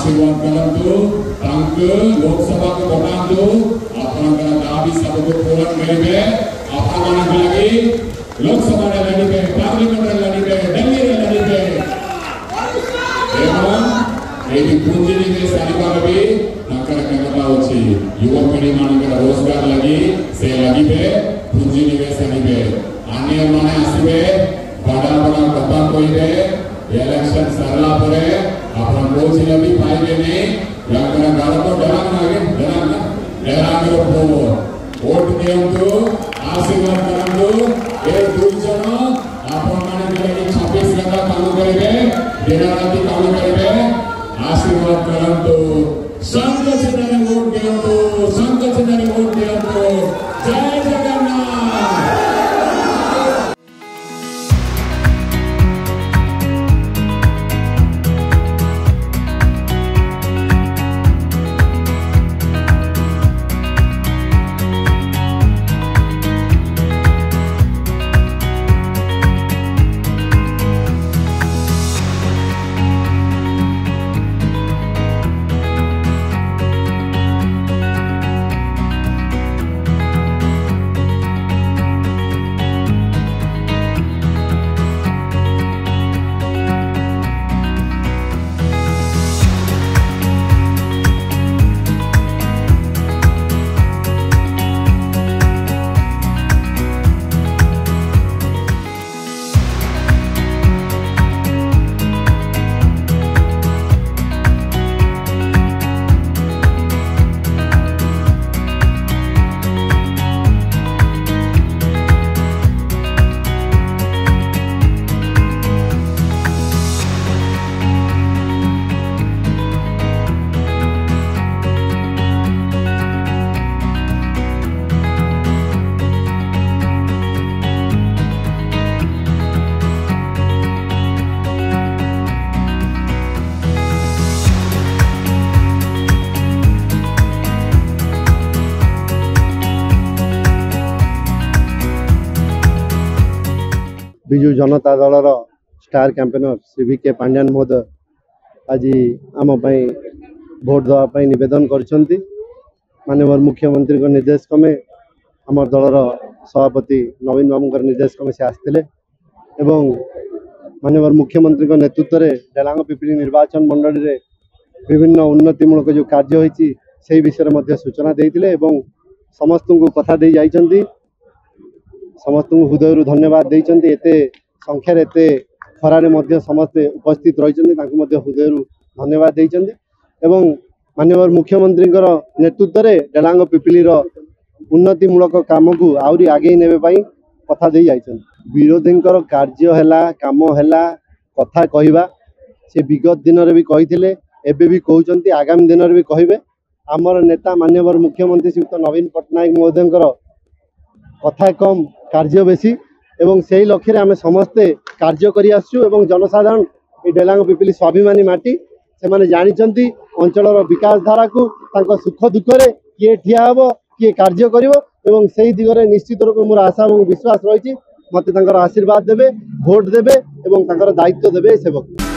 आशीर्वाद करंतु तांक लोकसभा को बनांतु आपनका दाबी सबको पूर्ण करिबे आपनका लगी लोकसभा रे लड़िबे पार्लिमेंट रे लड़िबे दिल्ली रे लड़िबे एवं एही पुंजी के सारिबार भी तांकर कहता अछि युवा पीढ़ी मानकर रोजगार लगी से लगिबे पुंजी निवेश आनिबे अन्य माने आसीबे बड़ा बड़ा कथा कहिबे इलेक्शन सरला परे आपन कोचिला भी पाइबे ने याकर गाल को डराना वोट दियंतु आशीर्वाद करंतु ए दुई जन आपन माने के 26 घंटा काम करिबे दिन राति काम करिबे आशीर्वाद करंतु संघ चिन्ह वोट दियंतु संघ चिन्ह वोट दियंतु जय जगन्नाथ। विजु जनता दलर स्टार कैंपेनर श्री वी के पांड्यान महोदय आज आम भोट देवाई नवेदन कर माननीय मुख्यमंत्री निर्देश क्रमे आम दलर सभापति नवीन बाबू निर्देश क्रमे से आसते एवं माननीय मुख्यमंत्री नेतृत्व में डेलांग पिपिली निर्वाचन मंडली में विभिन्न उन्नतिमूलक जो कार्य होती से विषय में सूचना देते समस्त को कथा दे जाइछन्ति समस्त हृदय धन्यवाद देते एते संख्यार एते खरारे समस्ते उपस्थित रही हृदय धन्यवाद देते एवं माननीय मुख्यमंत्री नेतृत्व में डेलांग पिपिली उन्नतिमूलक काम को आहरी आगे ने कथा दे जाइछन्ति विरोधी कार्य है काम है कथा कहवा से विगत दिन में भी कही एबे भी कहते आगामी दिन में भी कहे आमर नेता माननीय मुख्यमंत्री श्रीयुक्त नवीन पट्टनायक महोदय कथा कम कार्य बेसी एवं से ही लक्ष्य आम समस्ते कार्य करी आसु एवं जनसाधारण ये डेलांग पिपिली स्वाभिमानी माटी से माने जानिचंती अंचल विकास धारा को सुख दुखरे किए ठिया हम किए कार्य करिवो एवं से ही दिगरे निश्चित रूप मोर आशा और विश्वास रही मत आशीर्वाद देवे भोट देवे एवं दायित्व देवे सेवक।